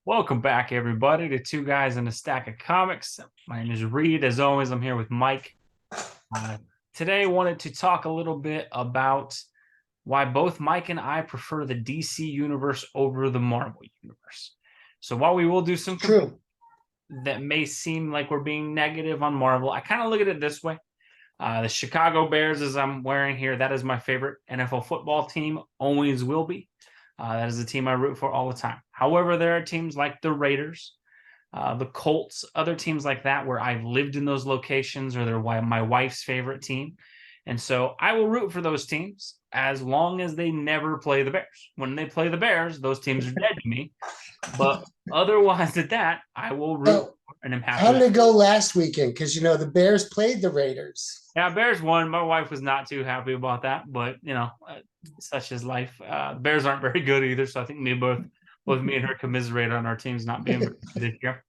Welcome back, everybody, to Two Guys and a Stack of Comics. My name is Reed. As always, I'm here with Mike. Uh, Today, I wanted to talk a little bit about why both Mike and I prefer the DC universe over the Marvel universe. So while we will do some True. that may seem like we're being negative on Marvel, I kind of look at it this way. The Chicago Bears, as I'm wearing here, that is my favorite NFL football team, always will be. That is the team I root for all the time. However, there are teams like the Raiders, the Colts, other teams like that where I've lived in those locations or they're my wife's favorite team. And so I will root for those teams as long as they never play the Bears. When they play the Bears, those teams are dead to me. But otherwise, at that, I will root So, and am how happy. did it go last weekend? Because the Bears played the Raiders. Yeah, Bears won. My wife was not too happy about that, but such is life. Bears aren't very good either, so I think both me and her commiserate on our teams not being very good this year.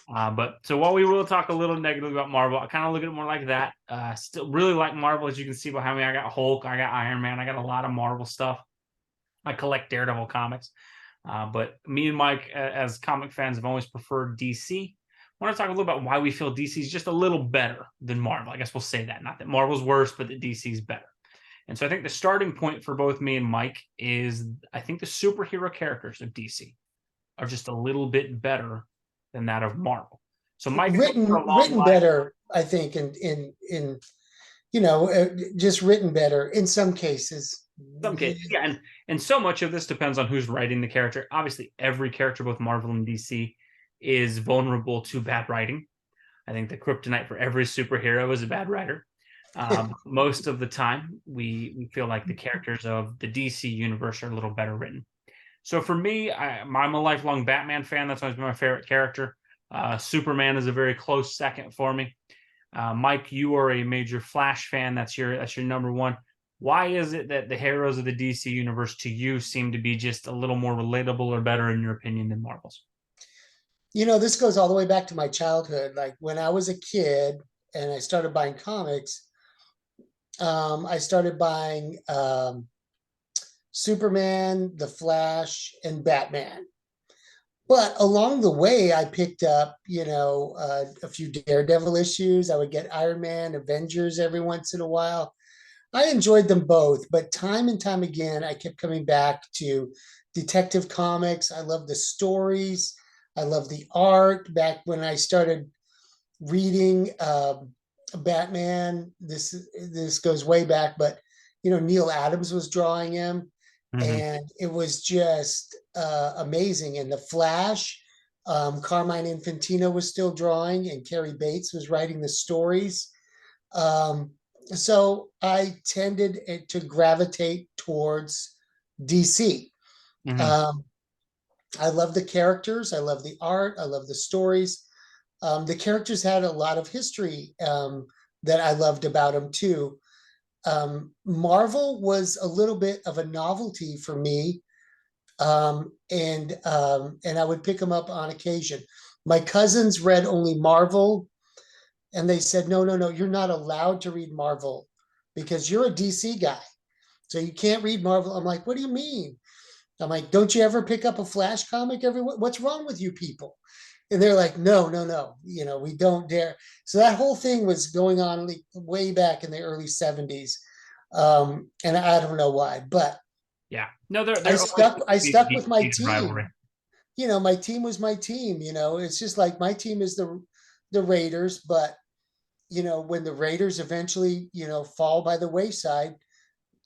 But so while we will talk a little negatively about Marvel, I kind of look at it more like that. Still really like Marvel, as you can see behind me. I got Hulk, I got Iron Man, I got a lot of Marvel stuff. I collect Daredevil comics. But me and Mike, as comic fans, have always preferred DC. I want to talk a little about why we feel DC is just a little better than Marvel. I guess we'll say that. Not that Marvel's worse, but that DC is better. And so I think the starting point for both me and Mike is I think the superhero characters of DC are just a little bit better than that of Marvel. So Mike, I know for a long Written while, better, I think, in just written better in some cases. some cases, yeah, and so much of this depends on who's writing the character. Obviously, every character, both Marvel and DC, is vulnerable to bad writing. I think the kryptonite for every superhero is a bad writer. Most of the time, we feel like the characters of the DC universe are a little better written. So for me, I'm a lifelong Batman fan. That's always been my favorite character. Superman is a very close second for me. Mike, you are a major Flash fan. That's your number one. Why is it that the heroes of the DC universe to you seem to be just a little more relatable or better in your opinion than Marvel's? This goes all the way back to my childhood. Like when I was a kid and I started buying comics, I started buying Superman, The Flash, and Batman. But along the way, I picked up, a few Daredevil issues. I would get Iron Man, Avengers every once in a while. I enjoyed them both, but time and time again, I kept coming back to Detective Comics. I love the stories. I love the art. Back when I started reading Batman, this goes way back, but Neil Adams was drawing him, Mm-hmm. and it was just amazing. And the Flash, Carmine Infantino was still drawing, and Carrie Bates was writing the stories. Um, so I tended to gravitate towards DC. Mm-hmm. Um, I love the characters. I love the art. I love the stories. The characters had a lot of history that I loved about them too. Marvel was a little bit of a novelty for me, and I would pick them up on occasion. My cousins read only Marvel, and they said, "No, no, no, you're not allowed to read Marvel because you're a DC guy, so you can't read Marvel." I'm like, "What do you mean?" I'm like, "Don't you ever pick up a Flash comic every? What's wrong with you people?" And they're like, "No, no, no, we don't dare." So that whole thing was going on way back in the early '70s, and I don't know why, but Yeah. No, there I there always stuck. seems I to be stuck with a my huge rivalry. team. My team was my team. It's just like my team is the Raiders, but when the Raiders eventually fall by the wayside,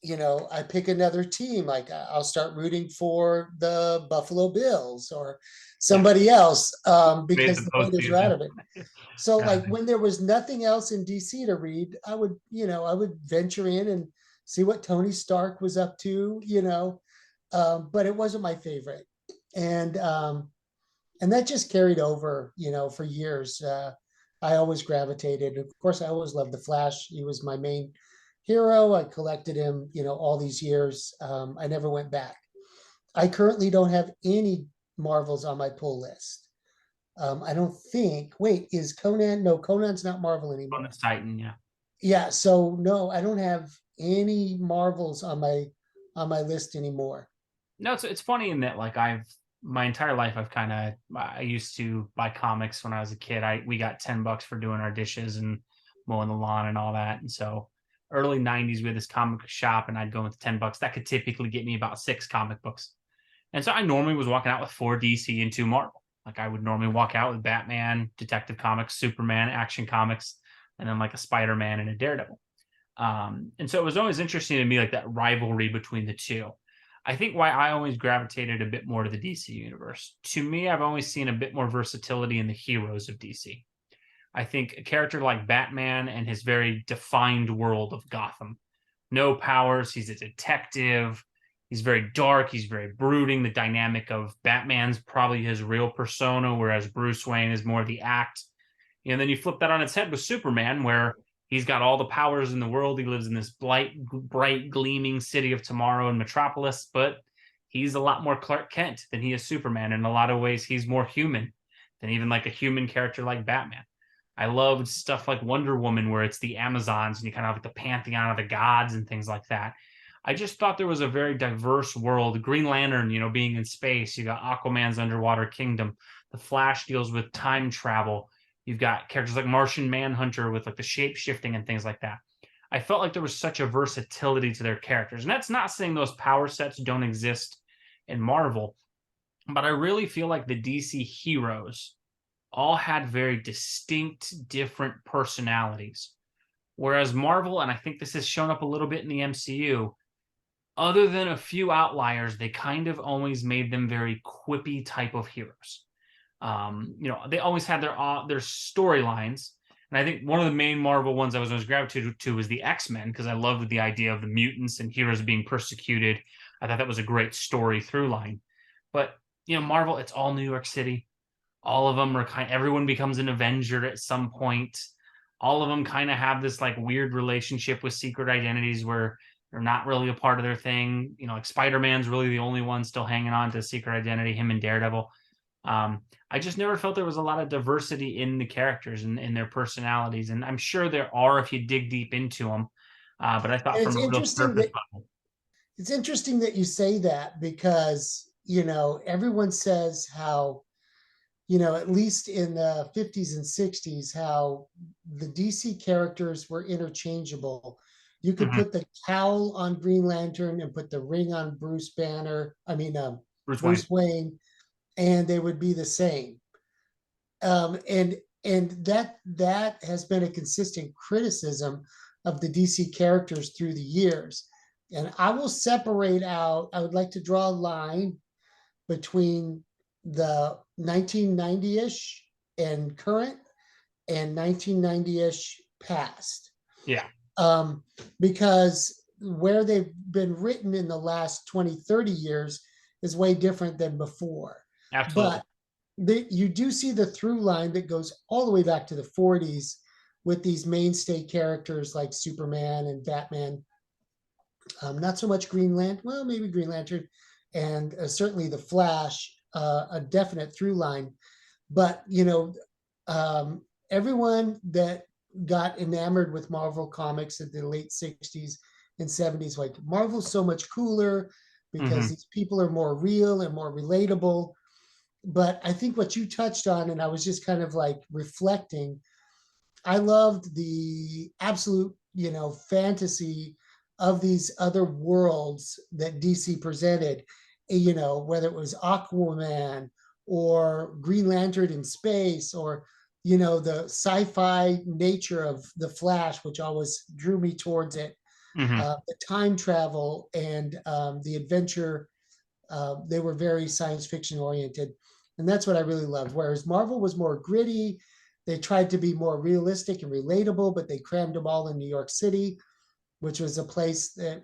I pick another team. Like I'll start rooting for the Buffalo Bills or Yeah. somebody else Made because the the Raiders are out postseason. of it. So Yeah. like when there was nothing else in DC to read, I would venture in and see what Tony Stark was up to, but it wasn't my favorite. And that just carried over, for years. I always gravitated. Of course, I always loved the Flash. He was my main hero. I collected him, all these years. I never went back. I currently don't have any Marvels on my pull list. I don't think. Wait, is Conan? No, Conan's not Marvel On anymore. this Titan, yeah. Yeah, so no, I don't have any Marvels on my list anymore. No, it's funny in that like I've my entire life I used to buy comics when I was a kid. We got $10 for doing our dishes and mowing the lawn and all that. And so early 90s we had this comic shop and I'd go with $10. That could typically get me about 6 comic books. And so I normally was walking out with 4 DC and 2 Marvel. Like I would normally walk out with Batman, Detective Comics, Superman, Action Comics, and then like a Spider-Man and a Daredevil. And so it was always interesting to me, like that rivalry between the two. I think why I always gravitated a bit more to the DC universe. To me, I've always seen a bit more versatility in the heroes of DC. I think a character like Batman and his very defined world of Gotham, no powers, he's a detective, he's very dark, he's very brooding. The dynamic of Batman's probably his real persona, whereas Bruce Wayne is more the act. And then you flip that on its head with Superman, where he's got all the powers in the world. He lives in this bright, gleaming city of tomorrow in Metropolis, but he's a lot more Clark Kent than he is Superman. In a lot of ways, he's more human than even like a human character like Batman. I loved stuff like Wonder Woman, where it's the Amazons and you kind of have like the pantheon of the gods and things like that. I just thought there was a very diverse world. Green Lantern, being in space, you got Aquaman's underwater kingdom. The Flash deals with time travel. You've got characters like Martian Manhunter with like the shape shifting and things like that. I felt like there was such a versatility to their characters. And that's not saying those power sets don't exist in Marvel, but I really feel like the DC heroes all had very distinct, different personalities. Whereas Marvel, and I think this has shown up a little bit in the MCU, other than a few outliers, they kind of always made them very quippy type of heroes. They always had their storylines, and I think one of the main Marvel ones I was always gravitated to was the X-Men because I loved the idea of the mutants and heroes being persecuted. I thought that was a great story through line. But Marvel, it's all New York City. All of them are everyone becomes an Avenger at some point. All of them kind of have this like weird relationship with secret identities where they're not really a part of their thing. Like Spider-Man's really the only one still hanging on to secret identity, him and Daredevil. I just never felt there was a lot of diversity in the characters and in their personalities. And I'm sure there are if you dig deep into them. But I thought And from a real surface level. it's interesting that you say that because, everyone says how, at least in the 50s and 60s, how the DC characters were interchangeable. You could Mhm. put the cowl on Green Lantern and put the ring on Bruce Wayne. Bruce Wayne, and they would be the same. And that has been a consistent criticism of the DC characters through the years. And I will separate out. I would like to draw a line between the 1990-ish and current and 1990-ish past. Yeah, Because where they've been written in the last 20, 30 years is way different than before. absolutely. But you do see the through line that goes all the way back to the 40s with these mainstay characters like Superman and Batman. Not so much Green Lantern, well, maybe Green Lantern, and certainly the Flash, a definite through line. But everyone that got enamored with Marvel comics in the late 60s and 70s, like Marvel's so much cooler because Hmm. these people are more real and more relatable. But I think what you touched on, and I was just kind of like reflecting, I loved the absolute, fantasy of these other worlds that DC presented, whether it was Aquaman or Green Lantern in space or, the sci-fi nature of the Flash, which always drew me towards it, Hmm. the time travel and the adventure. They were very science fiction oriented. And that's what I really loved. Whereas Marvel was more gritty, they tried to be more realistic and relatable, but they crammed them all in New York City, which was a place that,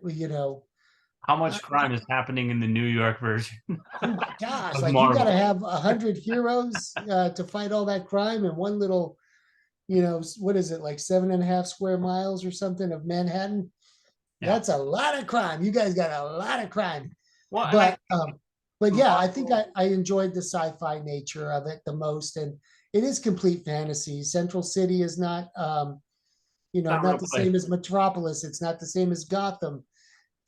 How uh, much crime is happening in the New York version oh my gosh, of like you got to Marvel? have 100 heroes to fight all that crime in one little, what is it, like 7.5 square miles or something of Manhattan? Yeah. That's a lot of crime. You guys got a lot of crime. Well, and I But think yeah, I think Marvel, I enjoyed the sci-fi nature of it the most, and it is complete fantasy. Central City is not, it's not a not real the place. same as Metropolis. It's not the same as Gotham,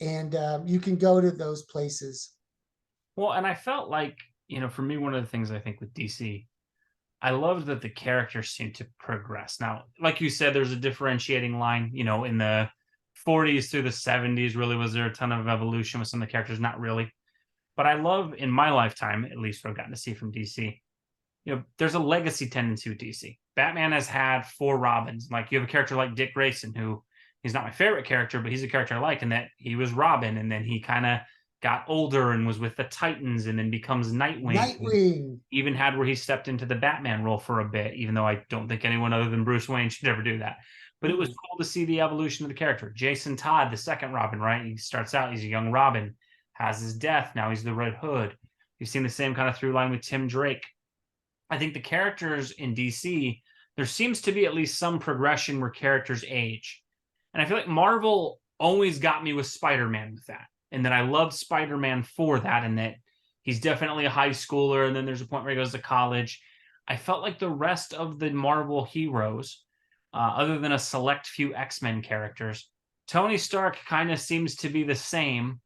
and you can go to those places. Well, and I felt like For me, one of the things I think with DC, I loved that the characters seem to progress. Now, like you said, there's a differentiating line, in the 40s through the 70s. Really, was there a ton of evolution with some of the characters? Not really. But I love in my lifetime, at least what I've gotten to see from DC, there's a legacy tendency with DC. Batman has had four Robins. Like you have a character like Dick Grayson, who he's not my favorite character, but he's a character I like, in that he was Robin, and then he kind of got older and was with the Titans, and then becomes Nightwing. Nightwing. Even had where he stepped into the Batman role for a bit, even though I don't think anyone other than Bruce Wayne should ever do that. But it was cool to see the evolution of the character. Jason Todd, the second Robin, right? He starts out, he's a young Robin, has his death. Now he's the Red Hood. You've seen the same kind of through line with Tim Drake. I think the characters in DC, there seems to be at least some progression where characters age. And I feel like Marvel always got me with Spider-Man with that. And that I loved Spider-Man for that, and that he's definitely a high schooler. And then there's a point where he goes to college. I felt like the rest of the Marvel heroes, other than a select few X-Men characters, Tony Stark kind of seems to be the same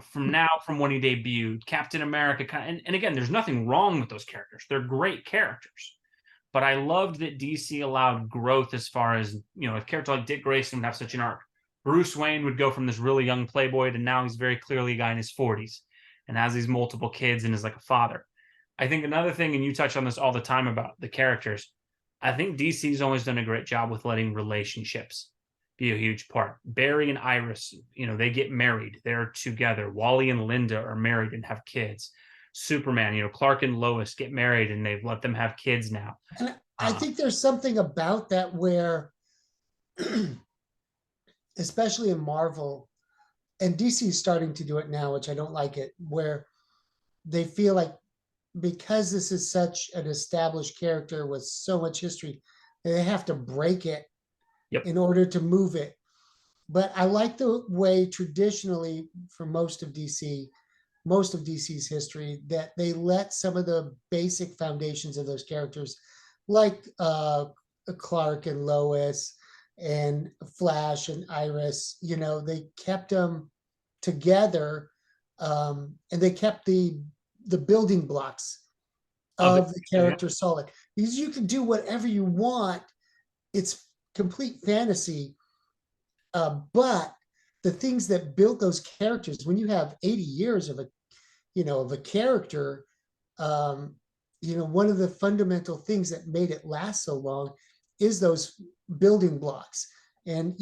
from when he debuted. Captain America, and again, there's nothing wrong with those characters. They're great characters. But I loved that DC allowed growth as far as, a character like Dick Grayson would have such an arc. Bruce Wayne would go from this really young playboy to now he's very clearly a guy in his 40s and has these multiple kids and is like a father. I think another thing, and you touch on this all the time about the characters, I think DC's always done a great job with letting relationships be a huge part. Barry and Iris, they get married. They're together. Wally and Linda are married and have kids. Superman, Clark and Lois get married and they've let them have kids now. And I think there's something about that where, especially in Marvel, and DC is starting to do it now, which I don't like it, where they feel like because this is such an established character with so much history, they have to break it in order to move it. But I like the way traditionally for most of DC's history, that they let some of the basic foundations of those characters, like Clark and Lois and Flash and Iris, they kept them together, and they kept the building blocks of the character solid. Because you can do whatever you want. It's complete fantasy. But the things that built those characters, when you have 80 years of a character, one of the fundamental things that made it last so long is those building blocks. And,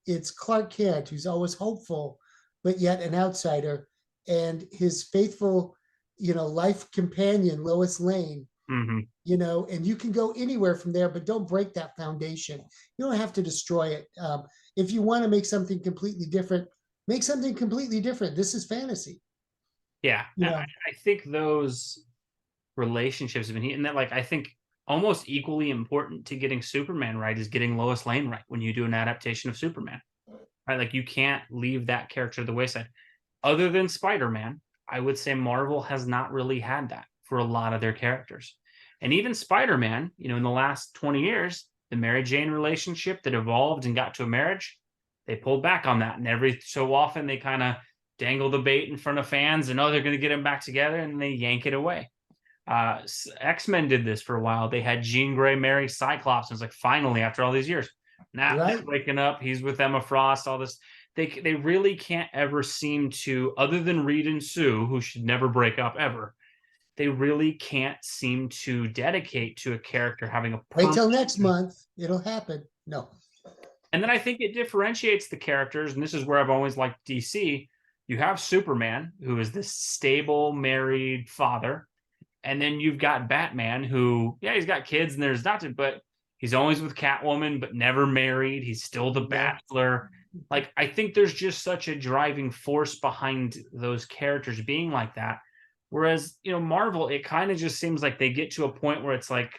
it's Clark Kent, who's always hopeful, but yet an outsider, and his faithful, life companion, Lois Lane. And you can go anywhere from there, but don't break that foundation. You don't have to destroy it. If you want to make something completely different, make something completely different. This is fantasy. Yeah. I think those relationships have been, and that, I think almost equally important to getting Superman right is getting Lois Lane right when you do an adaptation of Superman. Right? Like, you can't leave that character to the wayside. Other than Spider-Man, I would say Marvel has not really had that for a lot of their characters. And even Spider-Man, in the last 20 years, the Mary Jane relationship that evolved and got to a marriage, they pulled back on that. And every so often they kind of dangle the bait in front of fans and, they're going to get them back together, and they yank it away. X-Men did this for a while. They had Jean Grey marry Cyclops, and it's like, finally, after all these years, now they're breaking up. He's with Emma Frost, all this. They really can't ever seem to, other than Reed and Sue, who should never break up ever, they really can't seem to dedicate to a character having a wait till next month, it'll happen. No. And then I think it differentiates the characters, and this is where I've always liked DC. You have Superman, who is this stable married father, and then you've got Batman, who, he's got kids and there's adopted, but he's always with Catwoman, but never married. He's still the bachelor. Like, I think there's just such a driving force behind those characters being like that. Whereas, Marvel, it kind of just seems like they get to a point where it's like,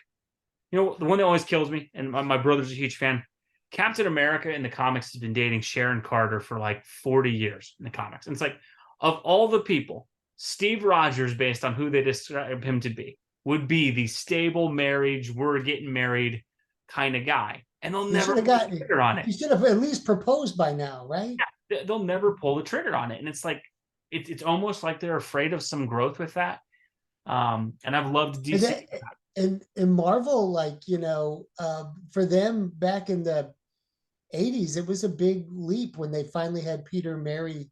the one that always kills me, and my brother's a huge fan, Captain America in the comics has been dating Sharon Carter for like 40 years in the comics. And it's like, of all the people, Steve Rogers, based on who they describe him to be, would be the stable marriage, we're getting married kind of guy. And they'll never pull the trigger on it. He should have at least proposed by now, right? Yeah, they'll never pull the trigger on it. And it's like, it's almost like they're afraid of some growth with that. And I've loved And DC. that, and Marvel, like, for them back in the 80s, it was a big leap when they finally had Peter and Mary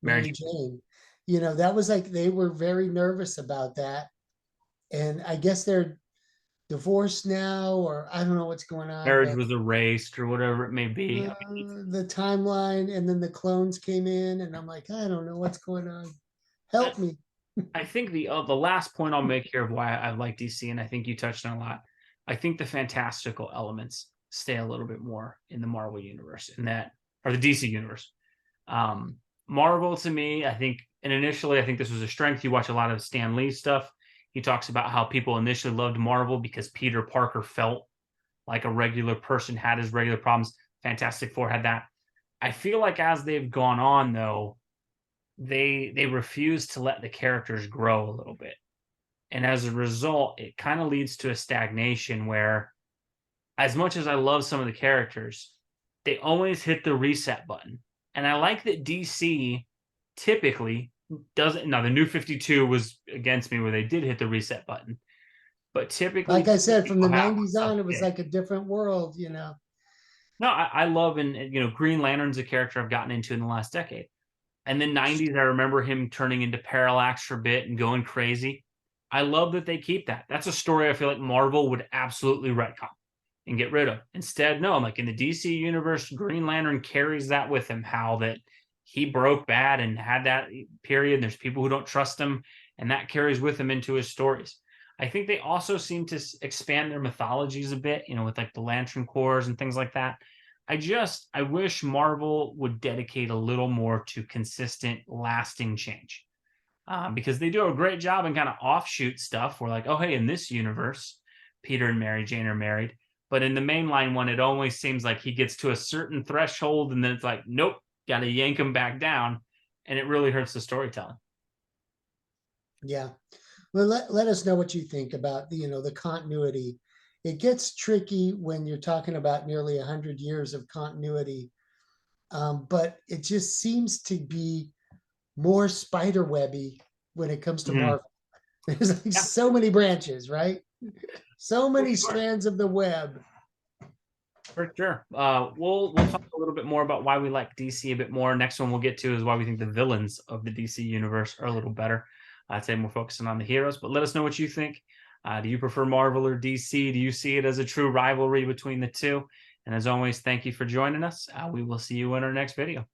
Mary Jane. That was like they were very nervous about that. And I guess they're divorced now, or I don't know what's going on, Marriage but was erased or whatever it may be. I mean, the timeline, and then the clones came in, and I'm like, I don't know what's going on. I, Help me. I think the last point I'll make here of why I like DC, and I think you touched on a lot. I think the fantastical elements stay a little bit more in the Marvel universe, in that or the DC universe. Um, Marvel to me, I think, and initially I think this was a strength. You watch a lot of Stan Lee stuff. He talks about how people initially loved Marvel because Peter Parker felt like a regular person, had his regular problems. Fantastic Four had that. I feel like as they've gone on, though, they refuse to let the characters grow a little bit. And as a result, it kind of leads to a stagnation where, as much as I love some of the characters, they always hit the reset button. And I like that DC typically doesn't. Now, the new 52 was against me where they did hit the reset button. But typically, Like I said, from the people have 90s stuff. on, it was like a different world. No, I love, and Green Lantern's a character I've gotten into in the last decade. And then 90s, I remember him turning into Parallax for a bit and going crazy. I love that they keep that. That's a story I feel like Marvel would absolutely retcon and get rid of. Instead, no, like in the DC universe, Green Lantern carries that with him, how that he broke bad and had that period. And there's people who don't trust him, and that carries with him into his stories. I think they also seem to expand their mythologies a bit, with like the Lantern Corps and things like that. I wish Marvel would dedicate a little more to consistent, lasting change, because they do a great job in kind of offshoot stuff. Where like, oh hey, in this universe, Peter and Mary Jane are married, but in the mainline one, it always seems like he gets to a certain threshold, and then it's like, nope, got to yank him back down, and it really hurts the storytelling. Yeah. Well, let us know what you think about the continuity. It gets tricky when you're talking about nearly 100 years of continuity, but it just seems to be more spider webby when it comes to Mhm. Marvel. There's like Yeah, so many branches, right? So for many sure. strands of the web. For sure. We'll talk a little bit more about why we like DC a bit more. Next one we'll get to is why we think the villains of the DC universe are a little better. I'd say we're focusing on the heroes, but let us know what you think. Do you prefer Marvel or DC? Do you see it as a true rivalry between the two? And as always, thank you for joining us. We will see you in our next video.